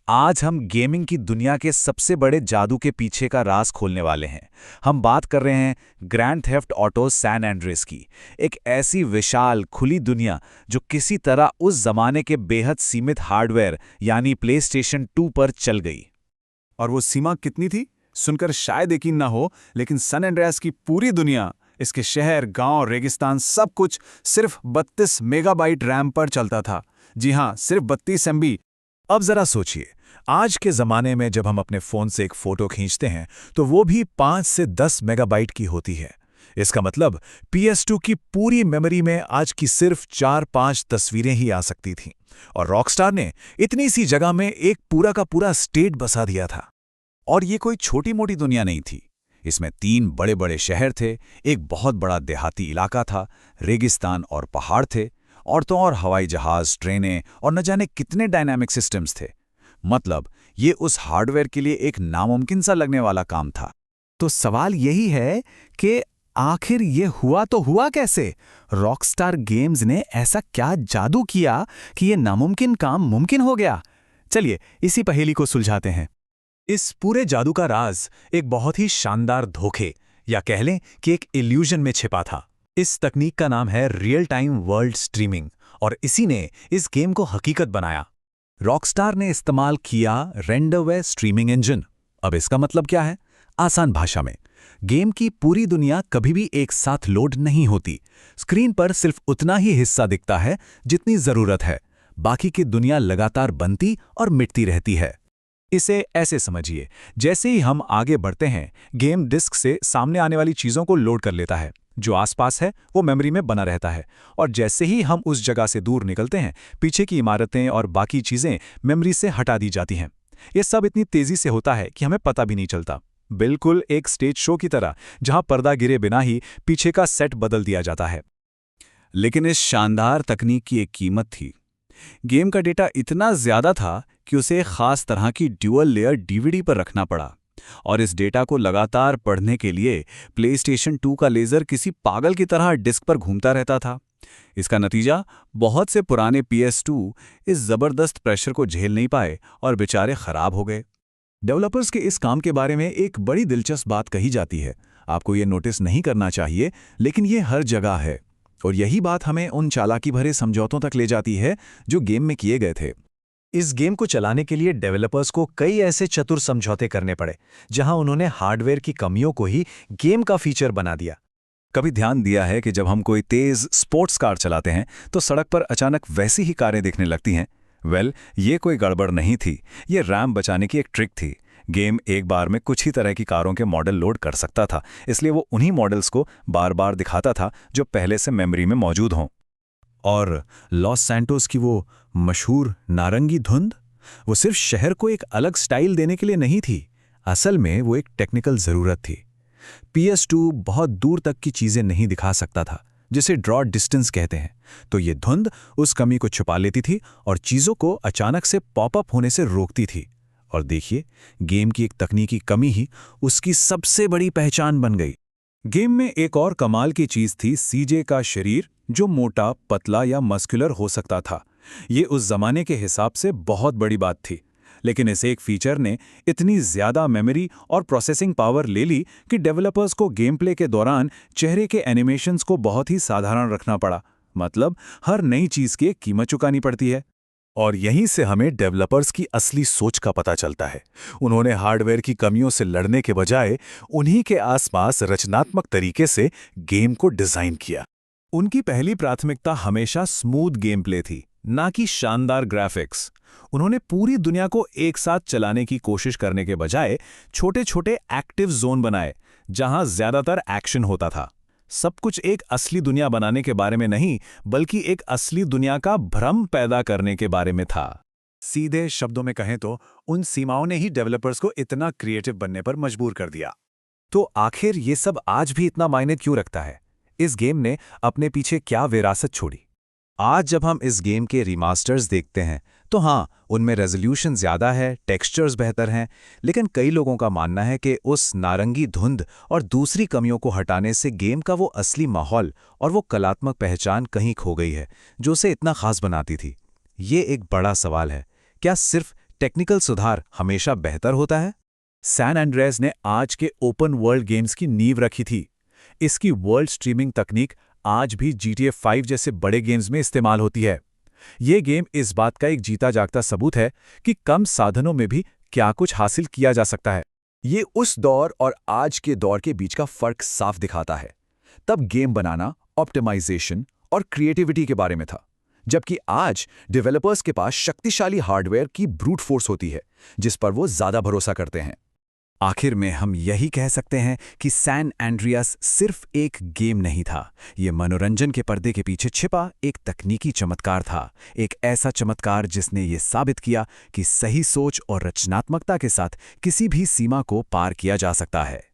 आज हम गेमिंग की दुनिया के सबसे बड़े जादू के पीछे का राज खोलने वाले हैं। हम बात कर रहे हैं Grand Theft Auto San Andreas की। एक ऐसी विशाल खुली दुनिया जो किसी तरह उस जमाने के बेहद सीमित हार्डवेयर यानी प्लेस्टेशन 2 पर चल गई। और वो सीमा कितनी थी सुनकर शायद यकीन ना हो, लेकिन सैन एंड्रेस की पूरी दुनिया, इसके शहर, गांव, रेगिस्तान, सब कुछ सिर्फ 32 मेगाबाइट रैम पर चलता था। जी हां, सिर्फ 32 MB। अब जरा सोचिए, आज के ज़माने में जब हम अपने फ़ोन से एक फ़ोटो खींचते हैं तो वो भी 5 से 10 मेगाबाइट की होती है। इसका मतलब PS2 की पूरी मेमोरी में आज की सिर्फ 4-5 तस्वीरें ही आ सकती थीं, और रॉकस्टार ने इतनी सी जगह में एक पूरा का पूरा स्टेट बसा दिया था। और ये कोई छोटी मोटी दुनिया नहीं थी। इसमें 3 बड़े बड़े शहर थे, एक बहुत बड़ा देहाती इलाका था, रेगिस्तान और पहाड़ थे, और तो और हवाई जहाज, ट्रेनें और न जाने कितने डायनामिक सिस्टम्स थे। मतलब ये उस हार्डवेयर के लिए एक नामुमकिन सा लगने वाला काम था। तो सवाल यही है कि आखिर ये हुआ तो हुआ कैसे? रॉकस्टार गेम्स ने ऐसा क्या जादू किया कि ये नामुमकिन काम मुमकिन हो गया? चलिए इसी पहेली को सुलझाते हैं। इस पूरे जादू का राज एक बहुत ही शानदार धोखे या कह लें कि एक इल्यूजन में छिपा था। इस तकनीक का नाम है रियल टाइम वर्ल्ड स्ट्रीमिंग, और इसी ने इस गेम को हकीकत बनाया। रॉकस्टार ने इस्तेमाल किया रेंडरवेयर स्ट्रीमिंग इंजन। अब इसका मतलब क्या है? आसान भाषा में, गेम की पूरी दुनिया कभी भी एक साथ लोड नहीं होती। स्क्रीन पर सिर्फ उतना ही हिस्सा दिखता है जितनी जरूरत है, बाकी की दुनिया लगातार बनती और मिटती रहती है। इसे ऐसे समझिए, जैसे ही हम आगे बढ़ते हैं, गेम डिस्क से सामने आने वाली चीज़ों को लोड कर लेता है। जो आसपास है वो मेमोरी में बना रहता है, और जैसे ही हम उस जगह से दूर निकलते हैं, पीछे की इमारतें और बाकी चीज़ें मेमोरी से हटा दी जाती हैं। ये सब इतनी तेज़ी से होता है कि हमें पता भी नहीं चलता। बिल्कुल एक स्टेज शो की तरह, जहां पर्दा गिरे बिना ही पीछे का सेट बदल दिया जाता है। लेकिन इस शानदार तकनीक की एक कीमत थी। गेम का डेटा इतना ज्यादा था कि उसे एक खास तरह की ड्यूअल लेयर डीवीडी पर रखना पड़ा, और इस डेटा को लगातार पढ़ने के लिए प्लेस्टेशन 2 का लेज़र किसी पागल की तरह डिस्क पर घूमता रहता था। इसका नतीजा, बहुत से पुराने PS2 इस ज़बरदस्त प्रेशर को झेल नहीं पाए और बेचारे खराब हो गए। डेवलपर्स के इस काम के बारे में एक बड़ी दिलचस्प बात कही जाती है। आपको ये नोटिस नहीं करना चाहिए, लेकिन ये हर जगह है, और यही बात हमें उन चालाकी भरे समझौतों तक ले जाती है जो गेम में किए गए थे। इस गेम को चलाने के लिए डेवलपर्स को कई ऐसे चतुर समझौते करने पड़े, जहां उन्होंने हार्डवेयर की कमियों को ही गेम का फीचर बना दिया। कभी ध्यान दिया है कि जब हम कोई तेज स्पोर्ट्स कार चलाते हैं तो सड़क पर अचानक वैसी ही कारें दिखने लगती हैं? ये कोई गड़बड़ नहीं थी, ये रैम बचाने की एक ट्रिक थी। गेम एक बार में कुछ ही तरह की कारों के मॉडल लोड कर सकता था, इसलिए वो उन्हीं मॉडल्स को बार बार दिखाता था जो पहले से मेमोरी में मौजूद हों। और लॉस सैंटोस की वो मशहूर नारंगी धुंध, वो सिर्फ शहर को एक अलग स्टाइल देने के लिए नहीं थी। असल में वो एक टेक्निकल ज़रूरत थी। PS2 बहुत दूर तक की चीज़ें नहीं दिखा सकता था, जिसे ड्रॉ डिस्टेंस कहते हैं। तो ये धुंध उस कमी को छुपा लेती थी और चीज़ों को अचानक से पॉपअप होने से रोकती थी। और देखिए, गेम की एक तकनीकी कमी ही उसकी सबसे बड़ी पहचान बन गई। गेम में एक और कमाल की चीज थी CJ का शरीर, जो मोटा, पतला या मस्कुलर हो सकता था। ये उस जमाने के हिसाब से बहुत बड़ी बात थी। लेकिन इस एक फीचर ने इतनी ज्यादा मेमोरी और प्रोसेसिंग पावर ले ली कि डेवलपर्स को गेम प्ले के दौरान चेहरे के एनिमेशंस को बहुत ही साधारण रखना पड़ा। मतलब हर नई चीज की एक कीमत चुकानी पड़ती है। और यहीं से हमें डेवलपर्स की असली सोच का पता चलता है। उन्होंने हार्डवेयर की कमियों से लड़ने के बजाय उन्हीं के आसपास रचनात्मक तरीके से गेम को डिजाइन किया। उनकी पहली प्राथमिकता हमेशा स्मूथ गेम प्ले थी, ना कि शानदार ग्राफिक्स। उन्होंने पूरी दुनिया को एक साथ चलाने की कोशिश करने के बजाय छोटे छोटे एक्टिव जोन बनाए, जहां ज्यादातर एक्शन होता था। सब कुछ एक असली दुनिया बनाने के बारे में नहीं, बल्कि एक असली दुनिया का भ्रम पैदा करने के बारे में था। सीधे शब्दों में कहें तो उन सीमाओं ने ही डेवलपर्स को इतना क्रिएटिव बनने पर मजबूर कर दिया। तो आखिर ये सब आज भी इतना मायने क्यों रखता है? इस गेम ने अपने पीछे क्या विरासत छोड़ी? आज जब हम इस गेम के रिमास्टर्स देखते हैं तो हाँ, उनमें रेजोल्यूशन ज़्यादा है, टेक्सचर्स बेहतर हैं, लेकिन कई लोगों का मानना है कि उस नारंगी धुंध और दूसरी कमियों को हटाने से गेम का वो असली माहौल और वो कलात्मक पहचान कहीं खो गई है, जो उसे इतना खास बनाती थी। ये एक बड़ा सवाल है। क्या सिर्फ टेक्निकल सुधार हमेशा बेहतर होता है? सैन एंड्रेस ने आज के ओपन वर्ल्ड गेम्स की नींव रखी थी। इसकी वर्ल्ड स्ट्रीमिंग तकनीक आज भी GTA 5 जैसे बड़े गेम्स में इस्तेमाल होती है। ये गेम इस बात का एक जीता जागता सबूत है कि कम साधनों में भी क्या कुछ हासिल किया जा सकता है। ये उस दौर और आज के दौर के बीच का फर्क साफ दिखाता है। तब गेम बनाना, ऑप्टिमाइजेशन और क्रिएटिविटी के बारे में था, जबकि आज डेवलपर्स के पास शक्तिशाली हार्डवेयर की ब्रूट फोर्स होती है जिस पर वो ज्यादा भरोसा करते हैं। आखिर में हम यही कह सकते हैं कि सैन एंड्रियास सिर्फ एक गेम नहीं था, ये मनोरंजन के पर्दे के पीछे छिपा एक तकनीकी चमत्कार था, एक ऐसा चमत्कार जिसने ये साबित किया कि सही सोच और रचनात्मकता के साथ किसी भी सीमा को पार किया जा सकता है।